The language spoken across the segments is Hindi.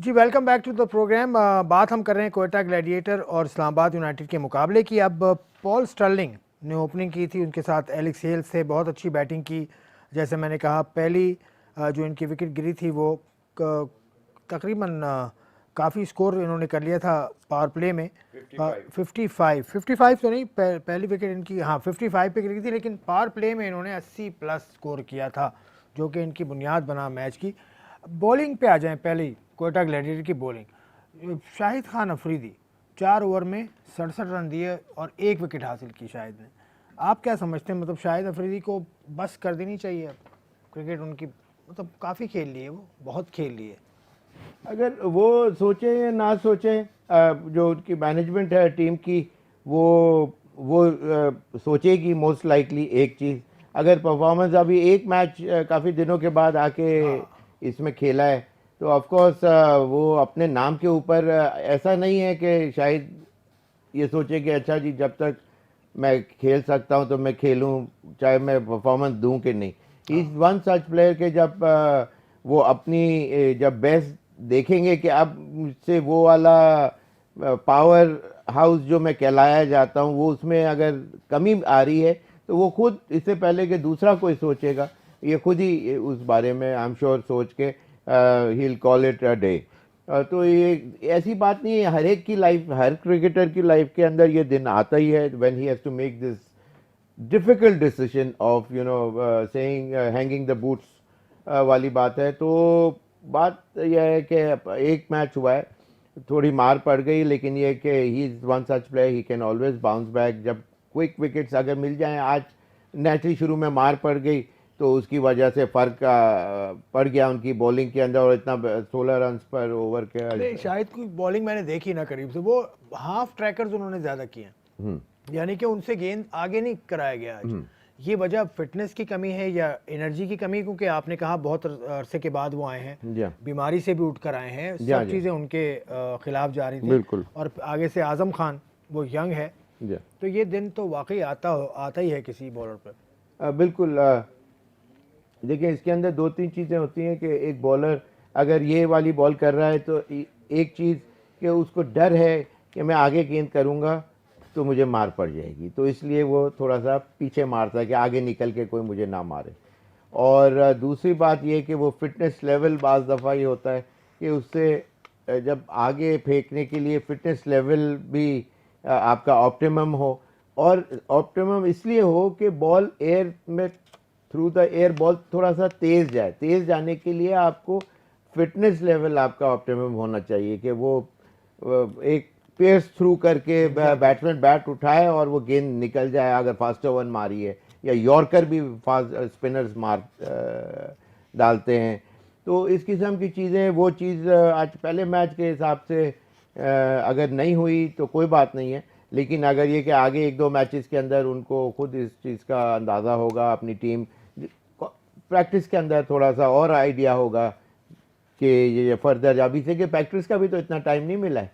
Ji welcome back to the program. बात हम कर रहे हैं कोयटा ग्लैडिएटर और इस्लामाबाद यूनाइटेड के मुकाबले की। अब पॉल स्टर्लिंग ने ओपनिंग की थी, उनके साथ एलेक्स हेल्स से बहुत अच्छी बैटिंग की। जैसे मैंने कहा, पहली जो इनकी विकेट गिरी थी वो तकरीबन काफ़ी स्कोर इन्होंने कर लिया था पावर प्ले में। 55 तो नहीं, पहली विकेट इनकी 55 पे गिरी थी, लेकिन पावर प्ले में इन्होंने 80 प्लस स्कोर किया था, जो कि इनकी बुनियाद बना मैच की। बॉलिंग पे आ जाएं, पहले ही कोयटा ग्लैडिएटर की बॉलिंग। शाहिद खान अफरीदी 4 ओवर में 67 रन दिए और 1 विकेट हासिल की शाहिद ने। आप क्या समझते हैं, मतलब शाहिद अफरीदी को बस कर देनी चाहिए? क्रिकेट उनकी मतलब काफ़ी खेल लिए, वो बहुत खेल लिए। अगर वो सोचे या ना सोचे, जो उनकी मैनेजमेंट है टीम की, वो सोचेगी मोस्ट लाइकली एक चीज़। अगर परफॉर्मेंस अभी एक मैच काफ़ी दिनों के बाद आके इसमें खेला है, तो ऑफ कोर्स वो अपने नाम के ऊपर ऐसा नहीं है कि शायद ये सोचे कि अच्छा जी जब तक मैं खेल सकता हूं तो मैं खेलूं, चाहे मैं परफॉर्मेंस दूं कि नहीं। He is one such player के जब वो अपनी जब बेस्ट देखेंगे कि अब मुझसे वो वाला पावर हाउस जो मैं कहलाया जाता हूं वो उसमें अगर कमी आ रही है, तो वो खुद इससे पहले कि दूसरा कोई सोचेगा, ये खुद ही उस बारे में आई एम श्योर सोच के he will call it a day. तो ये ऐसी बात नहीं है, हर एक की लाइफ, हर क्रिकेटर की लाइफ के अंदर ये दिन आता ही है when he has to make this difficult decision of saying hanging the boots वाली बात है। तो बात यह है कि एक मैच हुआ है, थोड़ी मार पड़ गई, लेकिन ये कि he is one such player, he can always bounce back. जब क्विक विकेट्स अगर मिल जाएं, आज नेचुरली शुरू में मार पड़ गई तो उसकी वजह से फर्क पड़ गया उनकी बॉलिंग के अंदर, और इतना 16 रन पर ओवर के। शायद कोई बॉलिंग मैंने देखी ना करीब से, वो हाफ ट्रैकर्स उन्होंने ज़्यादा किए हैं, यानी कि उनसे गेंद आगे नहीं कराया गया आज। ये वजह फिटनेस की कमी है या एनर्जी की कमी? क्योंकि आपने कहा बहुत अरसे के बाद वो आए हैं, बीमारी से भी उठकर आए हैं, सब चीज़ें उनके खिलाफ जा रही थी। बिल्कुल। और आगे से आजम खान, वो यंग है, तो ये दिन तो वाकई आता ही है किसी बॉलर पर। बिल्कुल। देखिए, इसके अंदर 2-3 चीज़ें होती हैं कि एक बॉलर अगर ये वाली बॉल कर रहा है तो एक चीज़ कि उसको डर है कि मैं आगे गेंद करूँगा तो मुझे मार पड़ जाएगी, तो इसलिए वो थोड़ा सा पीछे मारता है कि आगे निकल के कोई मुझे ना मारे। और दूसरी बात ये कि वो फिटनेस लेवल बाज़ दफ़ा ये होता है कि उससे जब आगे फेंकने के लिए फिटनेस लेवल भी आपका ऑप्टिमम हो, और ऑप्टिमम इसलिए हो कि बॉल एयर में, थ्रू द एयर बॉल थोड़ा सा तेज़ जाए। तेज़ जाने के लिए आपको फिटनेस लेवल आपका ऑप्टिमम होना चाहिए कि वो एक पेस थ्रू करके बैट्समैन बैट उठाए और वो गेंद निकल जाए, अगर फास्ट ओवर मारी है, या यॉर्कर भी फास्ट स्पिनर्स मार डालते हैं। तो इस किस्म की चीज़ें, वो चीज़ आज पहले मैच के हिसाब से अगर नहीं हुई तो कोई बात नहीं है, लेकिन अगर ये कि आगे 1-2 मैचेस के अंदर उनको खुद इस चीज़ का अंदाज़ा होगा, अपनी टीम प्रैक्टिस के अंदर थोड़ा सा और आइडिया होगा कि ये फर्दर, अभी से कि प्रैक्टिस का भी तो इतना टाइम नहीं मिला है,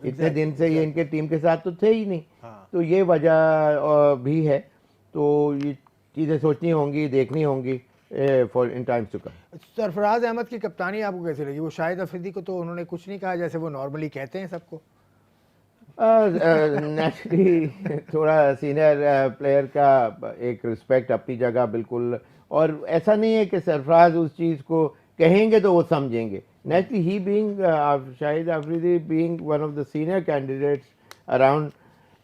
इतने दिन से ये इनके टीम के साथ तो थे ही नहीं। तो ये वजह भी है। तो ये चीज़ें सोचनी होंगी, देखनी होंगी for in times to come. Sarfaraz Ahmed की कप्तानी आपको कैसी लगी? वो शाहिद अफरीदी को तो उन्होंने कुछ नहीं कहा, जैसे वो नॉर्मली कहते हैं सबको। नेचुरली थोड़ा सीनियर प्लेयर का एक रिस्पेक्ट अपनी जगह बिल्कुल, और ऐसा नहीं है कि सरफराज उस चीज़ को कहेंगे तो वो समझेंगे। Naturally he being Shahid Afridi being one of the senior candidates around,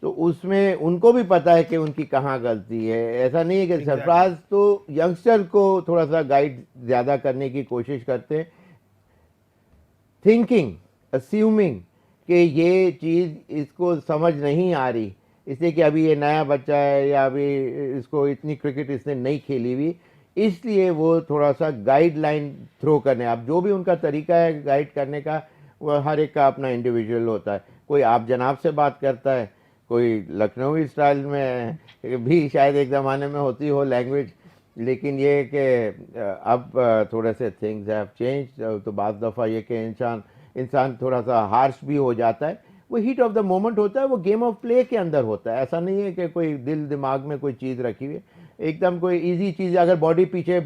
तो उसमें उनको भी पता है कि उनकी कहाँ गलती है। ऐसा नहीं है कि सरफराज तो यंगस्टर को थोड़ा सा गाइड ज़्यादा करने की कोशिश करते हैं, थिंकिंग, अस्यूमिंग कि ये चीज़ इसको समझ नहीं आ रही, इसलिए कि अभी ये नया बच्चा है या अभी इसको इतनी क्रिकेट इसने नहीं खेली हुई, इसलिए वो थोड़ा सा गाइडलाइन थ्रो करने। अब जो भी उनका तरीका है गाइड करने का, वो हर एक का अपना इंडिविजुअल होता है। कोई आप जनाब से बात करता है, कोई लखनवी स्टाइल में भी शायद एक ज़माने में होती हो लैंग्वेज, लेकिन ये कि अब थोड़े से थिंग्स हैव चेंज। तो बाज़ दफ़ा ये कि इंसान थोड़ा सा हार्श भी हो जाता है, वो हीट ऑफ द मोमेंट होता है, वो गेम ऑफ प्ले के अंदर होता है। ऐसा नहीं है कि कोई दिल दिमाग में कोई चीज़ रखी हुई है, एकदम कोई इजी चीज़ अगर बॉडी पीछे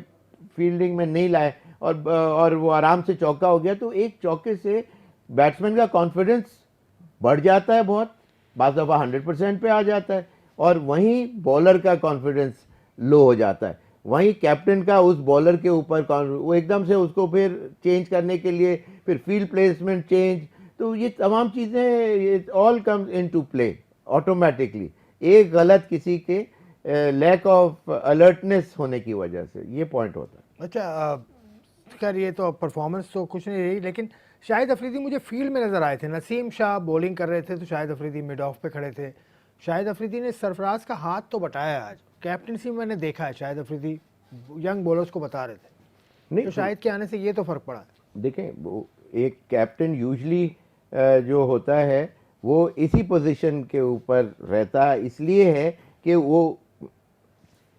फील्डिंग में नहीं लाए और वो आराम से चौका हो गया। तो एक चौके से बैट्समैन का कॉन्फिडेंस बढ़ जाता है बहुत, बाज़ दफ़ा 100% पे आ जाता है, और वहीं बॉलर का कॉन्फिडेंस लो हो जाता है। वहीं कैप्टन का उस बॉलर के ऊपर वो एकदम से उसको फिर चेंज करने के लिए फिर फील्ड प्लेसमेंट चेंज, तो ये तमाम चीज़ें all comes into play automatically, एक गलत किसी के लैक ऑफ अलर्टनेस होने की वजह से ये पॉइंट होता है। अच्छा, खैर ये तो परफॉर्मेंस तो कुछ नहीं रही, लेकिन शाहिद अफरीदी मुझे फील्ड में नज़र आए थे। नसीम शाह बॉलिंग कर रहे थे तो शाहिद अफरीदी मिड ऑफ पे खड़े थे। शाहिद अफरीदी ने सरफराज का हाथ तो बटाया आज, कैप्टनसी में मैंने देखा है शाहिद अफरीदी यंग बॉलर्स को बता रहे थे, नहीं तो शाहिद के आने से ये तो फ़र्क पड़ा है। देखें, वो एक कैप्टन यूजली जो होता है वो इसी पोजीशन के ऊपर रहता इसलिए है कि वो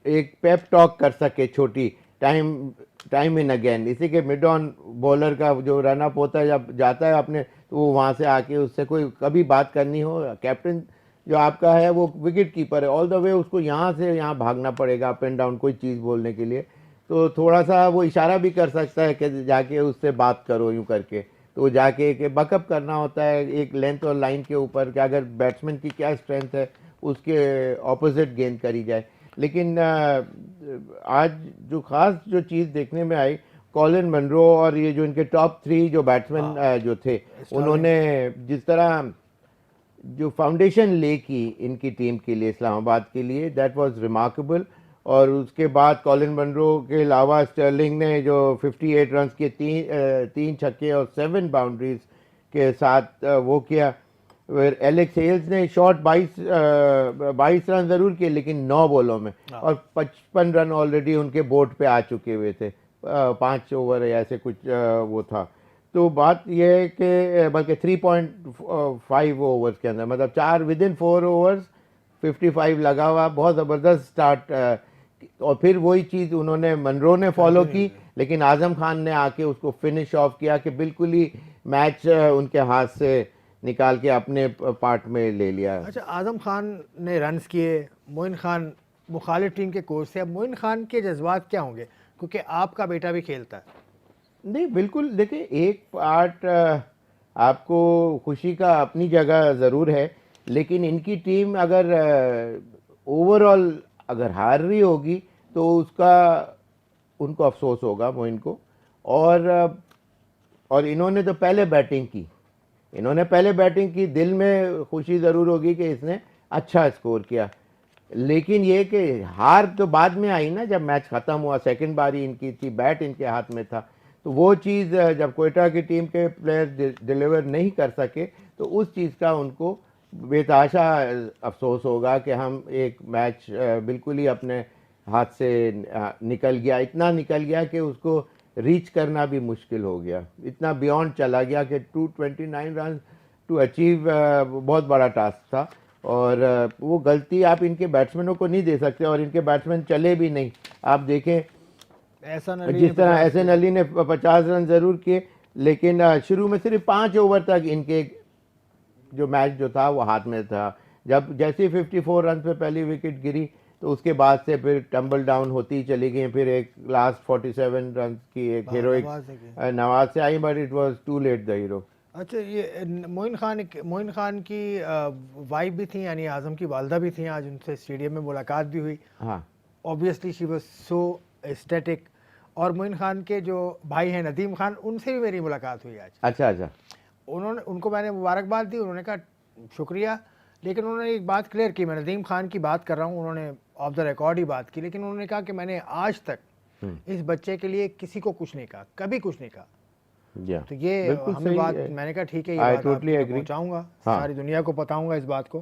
एक पेप टॉक कर सके छोटी, टाइम इन अगेन। इसी के मिड ऑन बॉलर का जो रन अप होता है जब जाता है अपने, तो वो वहाँ से आके उससे कोई कभी बात करनी हो, कैप्टन जो आपका है वो विकेट कीपर है, ऑल द वे उसको यहाँ से यहाँ भागना पड़ेगा अप एंड डाउन कोई चीज़ बोलने के लिए। तो थोड़ा सा वो इशारा भी कर सकता है कि जाके उससे बात करो यूँ करके, तो वो जाके एक बकअप करना होता है एक लेंथ और लाइन के ऊपर कि अगर बैट्समैन की क्या स्ट्रेंथ है उसके ऑपोजिट गेंद करी जाए। लेकिन आज जो ख़ास जो चीज़ देखने में आई, कॉलिन मनरो और ये जो इनके टॉप 3 जो बैट्समैन जो थे, उन्होंने जिस तरह जो फाउंडेशन ले की इनकी टीम के लिए, इस्लामाबाद के लिए, दैट वाज रिमार्केबल। और उसके बाद कॉलिन मनरो के अलावा स्टर्लिंग ने जो 58 रन्स के 3 छक्के और 7 बाउंड्रीज के साथ वो किया। फिर एलेक्स हेल्स ने शॉर्ट 22 रन ज़रूर किए लेकिन 9 बॉलों में, और 55 रन ऑलरेडी उनके बोर्ड पे आ चुके हुए थे, 5 ओवर या ऐसे कुछ वो था। तो बात यह है कि बल्कि 3.5 ओवर्स के अंदर, मतलब 4 विदिन 4 ओवर्स 55 लगा हुआ, बहुत ज़बरदस्त स्टार्ट। और फिर वही चीज़ उन्होंने मनरो ने फॉलो की, लेकिन आज़म खान ने आके उसको फिनिश ऑफ किया कि बिल्कुल ही मैच उनके हाथ से निकाल के अपने पार्ट में ले लिया। अच्छा, आज़म खान ने रन्स किए, मोइन खान मुखालिफ टीम के कोच थे। अब मोइन खान के जज्बात क्या होंगे, क्योंकि आपका बेटा भी खेलता है। नहीं बिल्कुल, देखिए एक पार्ट आपको खुशी का अपनी जगह ज़रूर है, लेकिन इनकी टीम अगर ओवरऑल अगर हार रही होगी तो उसका उनको अफसोस होगा मोइन को। और इन्होंने तो पहले बैटिंग की, दिल में खुशी ज़रूर होगी कि इसने अच्छा स्कोर किया, लेकिन ये कि हार तो बाद में आई ना, जब मैच ख़त्म हुआ, सेकंड बारी इनकी थी, बैट इनके हाथ में था, तो वो चीज़ जब कोयटा की टीम के प्लेयर डिलीवर नहीं कर सके तो उस चीज़ का उनको बेतहाशा अफसोस होगा कि हम एक मैच बिल्कुल ही अपने हाथ से निकल गया, इतना निकल गया कि उसको रीच करना भी मुश्किल हो गया, इतना बियॉन्ड चला गया कि 229 रन टू अचीव बहुत बड़ा टास्क था। और वो गलती आप इनके बैट्समैनों को नहीं दे सकते, और इनके बैट्समैन चले भी नहीं। आप देखें जिस तरह एहसन अली ने 50 रन ज़रूर किए, लेकिन शुरू में सिर्फ 5 ओवर तक इनके जो मैच जो था वो हाथ में था। जब जैसे 54 रन पे पहली विकेट गिरी तो उसके बाद से फिर टम्बल डाउन होती चली गई। फिर एक लास्ट 47 रन की एक हीरोइक नवाज से आई, but it was too late the hero. अच्छा, ये मोइन खान की वाइफ भी थी, यानी आज़म की वालदा भी थी, आज उनसे स्टेडियम में मुलाकात भी हुई। हाँ, obviously she was so aesthetic. और मोइन खान के जो भाई हैं नदीम खान, उनसे भी मेरी मुलाकात हुई आज। अच्छा। उनको मैंने मुबारकबाद दी, उन्होंने कहा शुक्रिया, लेकिन उन्होंने एक बात क्लियर की, मैं नदीम खान की बात कर रहा हूँ, उन्होंने ऑफ द रिकॉर्ड ही बात की, लेकिन उन्होंने कहा कि मैंने आज तक इस बच्चे के लिए किसी को कुछ नहीं कहा, कभी कुछ नहीं कहा। तो ये हमें बात, मैंने कहा ठीक है, ये बात पहुँचाऊँगा, सारी दुनिया को बताऊँगा इस बात को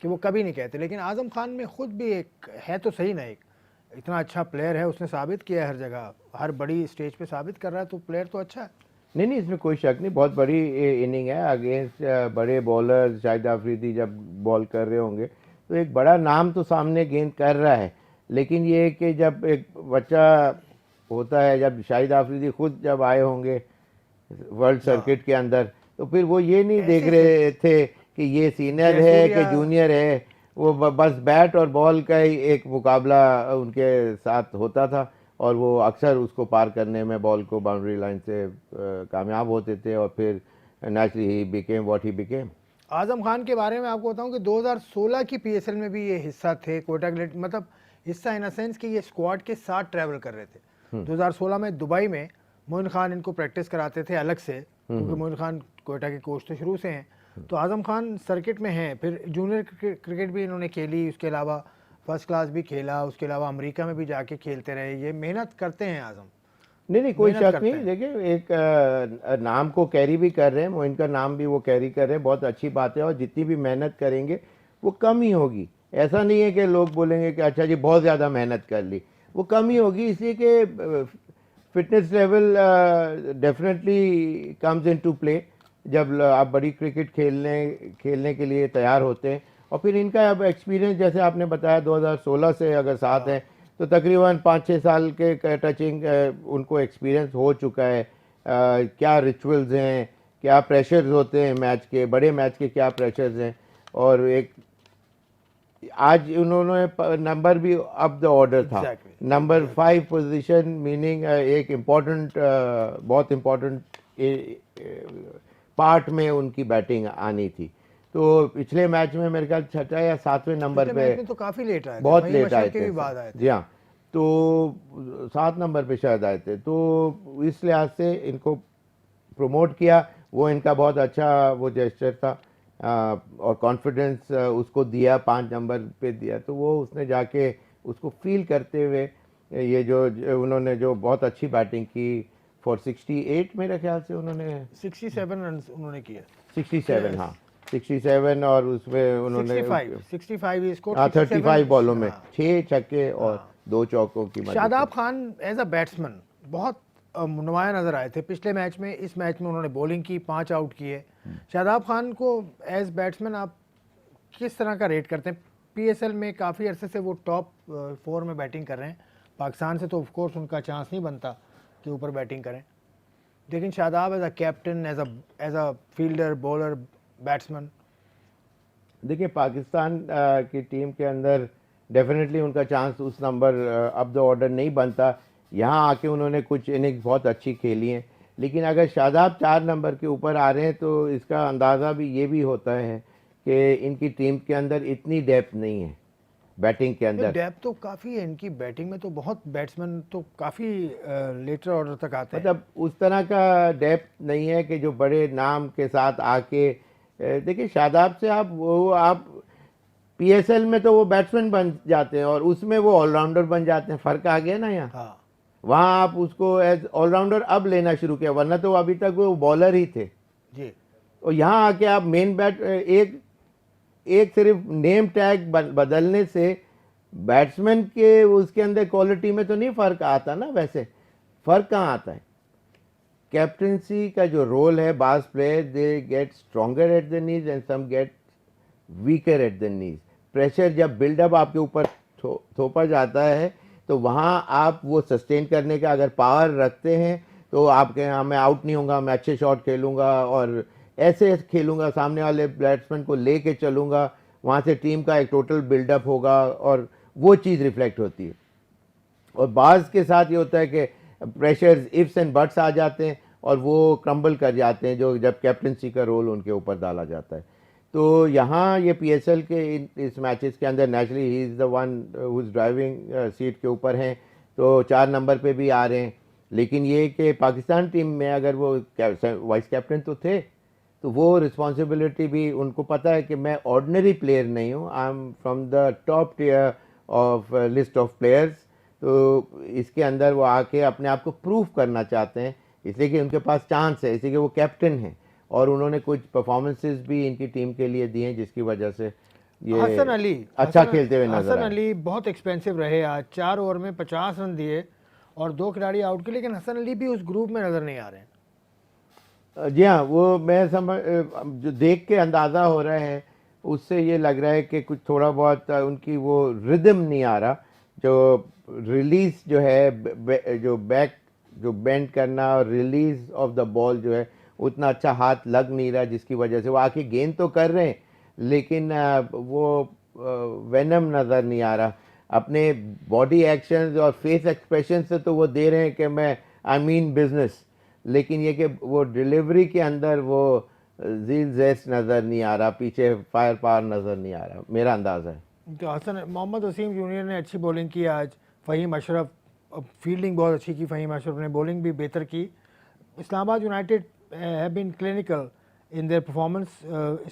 कि वो कभी नहीं कहते। लेकिन आज़म खान में खुद भी एक है तो सही ना, एक इतना अच्छा प्लेयर है, उसने साबित किया है हर जगह, हर बड़ी स्टेज पे साबित कर रहा है, तो प्लेयर तो अच्छा है। नहीं, इसमें कोई शक नहीं, बहुत बड़ी इनिंग है अगेंस्ट बड़े बॉलर। शाहिद अफरीदी जब बॉल कर रहे होंगे तो एक बड़ा नाम तो सामने गेंद कर रहा है, लेकिन ये कि जब एक बच्चा होता है, जब शाहिद अफरीदी खुद जब आए होंगे वर्ल्ड सर्किट के अंदर, तो फिर वो ये नहीं देख रहे थे कि ये सीनियर है कि जूनियर है, वो बस बैट और बॉल का ही एक मुकाबला उनके साथ होता था। और वो अक्सर उसको पार करने में बॉल को बाउंड्री लाइन से कामयाब होते थे और फिर नेचुरली ही became what he became. Azam Khan के बारे में आपको बताऊं कि 2016 की पीएसएल में भी ये हिस्सा थे कोयटा ग्लेडिएटर्स, मतलब हिस्सा इन अ सेंस कि ये स्क्वाड के साथ ट्रैवल कर रहे थे। 2016 में दुबई में मोइन खान इनको प्रैक्टिस कराते थे अलग से, क्योंकि मोइन खान कोयटा के कोच तो शुरू से हैं। तो आजम खान सर्किट में हैं, फिर जूनियर क्रिकेट भी इन्होंने खेली, उसके अलावा फर्स्ट क्लास भी खेला, उसके अलावा अमेरिका में भी जाके खेलते रहे। ये मेहनत करते हैं आजम। नहीं कोई मेहनत शक करते नहीं। देखिए एक नाम को कैरी भी कर रहे हैं, मोइन का नाम भी वो कैरी कर रहे हैं, बहुत अच्छी बात है। और जितनी भी मेहनत करेंगे वो कम ही होगी। ऐसा नहीं है कि लोग बोलेंगे कि अच्छा जी बहुत ज़्यादा मेहनत कर ली, वो कम ही होगी। इसलिए कि fitness level definitely comes into play जब आप बड़ी क्रिकेट खेलने के लिए तैयार होते हैं। और फिर इनका अब एक्सपीरियंस जैसे आपने बताया 2016 से अगर साथ हैं तो तकरीबन 5-6 साल के टचिंग उनको एक्सपीरियंस हो चुका है। क्या रिचुअल्स हैं, क्या प्रेशर्स होते हैं मैच के, बड़े मैच के क्या प्रेशर्स हैं। और एक आज उन्होंने नंबर भी अप द ऑर्डर था, नंबर 5 पोजीशन, मीनिंग एक इम्पोर्टेंट बहुत इम्पोर्टेंट पार्ट में उनकी बैटिंग आनी थी। तो पिछले मैच में मेरे ख्याल 6 या 7वें नंबर पे तो काफी लेट आए, बहुत लेट आए थे जी हाँ, तो 7 नंबर पे शायद आए थे। तो इस लिहाज से इनको प्रमोट किया, वो इनका बहुत अच्छा वो जेस्चर था। और कॉन्फिडेंस उसको दिया, 5 नंबर पे दिया, तो वो उसने जाके उसको फील करते हुए ये जो उन्होंने जो बहुत अच्छी बैटिंग की फॉर 68 मेरे ख्याल से उन्होंने 67 रन उन्होंने किए। 67 हाँ 67 और उसमें उन्होंने 65 स्कोर, हाँ 35 बॉलों में 6 छक्के और 2 चौकों की मदद। Shadab Khan as a batsman बहुत नुमाया नजर आए थे पिछले मैच में। इस मैच में उन्होंने बॉलिंग की, 5 आउट किए। शादाब खान को एज बैट्समैन आप किस तरह का रेट करते हैं? पीएसएल में काफ़ी अरसे से वो टॉप 4 में बैटिंग कर रहे हैं। पाकिस्तान से तो ऑफ कोर्स उनका चांस नहीं बनता कि ऊपर बैटिंग करें, लेकिन Shadab as a captain, as a fielder, bowler, batsman. देखिए पाकिस्तान की टीम के अंदर डेफिनेटली उनका चांस उस नंबर अप द ऑर्डर नहीं बनता। यहाँ आके उन्होंने कुछ इनिंग्स बहुत अच्छी खेली हैं, लेकिन अगर शादाब 4 नंबर के ऊपर आ रहे हैं तो इसका अंदाज़ा भी ये भी होता है कि इनकी टीम के अंदर इतनी डेप्थ नहीं है बैटिंग के अंदर। डेप्थ तो काफ़ी है इनकी बैटिंग में, तो बहुत बैट्समैन तो काफ़ी लेटर ऑर्डर तक आते हैं। मतलब उस तरह का डेप्थ नहीं है कि जो बड़े नाम के साथ आके देखिए शादाब से आप पीएसएल में तो वो बैट्समैन बन जाते हैं और उसमें वो ऑलराउंडर बन जाते हैं। फ़र्क आ गया ना यहाँ। हाँ, वहाँ आप उसको एज ऑलराउंडर अब लेना शुरू किया, वरना तो अभी तक वो बॉलर ही थे जी। और यहाँ आके आप मेन बैट एक सिर्फ नेम टैग बदलने से बैट्समैन के उसके अंदर क्वालिटी में तो नहीं फ़र्क आता ना। वैसे फ़र्क कहाँ आता है? कैप्टनसी का जो रोल है, boss player they get stronger at the knees and some get weaker at the knees. Pressure जब बिल्डअप आपके ऊपर थोपा जाता है तो वहाँ आप वो सस्टेन करने का अगर पावर रखते हैं तो आप कहें हाँ मैं आउट नहीं होऊंगा, मैं अच्छे शॉट खेलूंगा और ऐसे खेलूंगा, सामने वाले बैट्समैन को लेके चलूंगा, वहाँ से टीम का एक टोटल बिल्डअप होगा और वो चीज़ रिफ्लेक्ट होती है। और बाज़ के साथ ये होता है कि प्रेशर्स, इफ्स एंड बट्स आ जाते हैं और वो क्रम्बल कर जाते हैं जो जब कैप्टनसी का रोल उनके ऊपर डाला जाता है। तो यहाँ ये पीएसएल के इस मैचेस के अंदर naturally he is the one who is driving seat के ऊपर हैं, तो 4 नंबर पे भी आ रहे हैं। लेकिन ये कि पाकिस्तान टीम में अगर वो वाइस कैप्टन तो थे तो वो रिस्पॉन्सिबिलिटी भी उनको पता है कि मैं ऑर्डिनरी प्लेयर नहीं हूँ, I am from the top tier of list of players. तो इसके अंदर वो आके अपने आप को प्रूव करना चाहते हैं, इसलिए कि उनके पास चांस है, इसलिए कि वो कैप्टन हैं और उन्होंने कुछ परफॉर्मेंसेस भी इनकी टीम के लिए दिए हैं जिसकी वजह से ये हसन अली अच्छा खेलते हुए नजर हसन आए। अली बहुत एक्सपेंसिव रहे आज, 4 ओवर में 50 रन दिए और 2 खिलाड़ी आउट किए, लेकिन हसन अली भी उस ग्रुप में नजर नहीं आ रहे हैं। जी हाँ, वो मैं समझ जो देख के अंदाज़ा हो रहा है उससे ये लग रहा है कि कुछ थोड़ा बहुत उनकी वो रिदम नहीं आ रहा, जो रिलीज जो है जो बेंड करना और रिलीज ऑफ द बॉल जो है उतना अच्छा हाथ लग नहीं रहा, जिसकी वजह से वो आके गेंद तो कर रहे हैं लेकिन वो वेनम नज़र नहीं आ रहा। अपने बॉडी एक्शंस और फेस एक्सप्रेशन से तो वो दे रहे हैं कि मैं आई मीन बिजनेस, लेकिन ये कि वो डिलीवरी के अंदर वो जील जैस नज़र नहीं आ रहा, पीछे फायर पावर नज़र नहीं आ रहा, मेरा अंदाज़ा है। तो हसन मोहम्मद वसीम जूनियर ने अच्छी बॉलिंग की आज। फ़हीम अशरफ फील्डिंग बहुत अच्छी की, फ़हीम अशरफ ने बॉलिंग भी बेहतर की। Islamabad United have been clinical in their performance.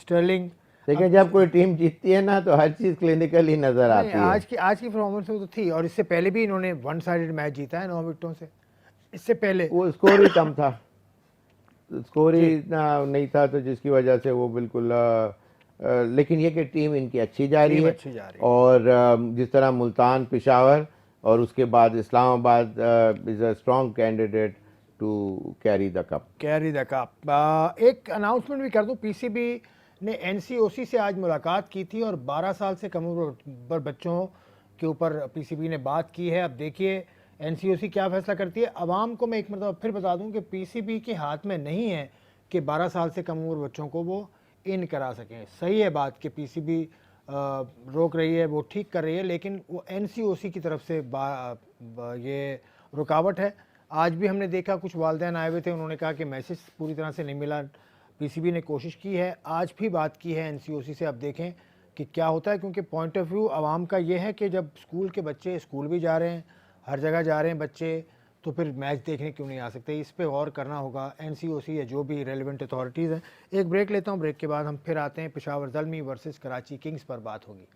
Sterling लेकिन जब कोई टीम जीतती है ना तो हर चीज़ क्लिनिकल ही नज़र नहीं, आती है। आज की परफॉर्मेंस तो थी, और इससे पहले भी इन्होंने वन साइडेड मैच जीता है 9 विकेटों से। इससे पहले वो स्कोर ही कम था, स्कोर ही जी। इतना नहीं था, तो जिसकी वजह से वो बिल्कुल लेकिन ये कि टीम इनकी अच्छी जा रही टीम है। अच्छी जा रही है। और जिस तरह मुल्तान, पेशावर और उसके बाद Islamabad is a strong candidate to carry the cup. Carry the cup. एक अनाउंसमेंट भी कर दूं, पीसीबी ने एनसीओसी से आज मुलाकात की थी और 12 साल से कम उम्र पर बच्चों के ऊपर पीसीबी ने बात की है। अब देखिए एनसीओसी क्या फैसला करती है। आवाम को मैं एक मरतबा फिर बता दूं कि पीसीबी के हाथ में नहीं है कि 12 साल से कम उम्र बच्चों को वो इन करा सकें। सही है बात कि पीसीबी रोक रही है, वो ठीक कर रही है, लेकिन वो एनसीओसी की तरफ से ये रुकावट है। आज भी हमने देखा कुछ वालिदैन आए हुए थे, उन्होंने कहा कि मैसेज पूरी तरह से नहीं मिला। पीसीबी ने कोशिश की है, आज भी बात की है एनसीओसी से। अब देखें कि क्या होता है, क्योंकि पॉइंट ऑफ व्यू आवाम का ये है कि जब स्कूल के बच्चे स्कूल भी जा रहे हैं, हर जगह जा रहे हैं बच्चे, तो फिर मैच देखने क्यों नहीं आ सकते। इस पे गौर करना होगा एनसीओसी या जो भी रेलिवेंट अथॉरिटीज़ हैं। एक ब्रेक लेता हूँ, ब्रेक के बाद हम फिर आते हैं। पेशावर ज़ल्मी वर्सेस कराची किंग्स पर बात होगी।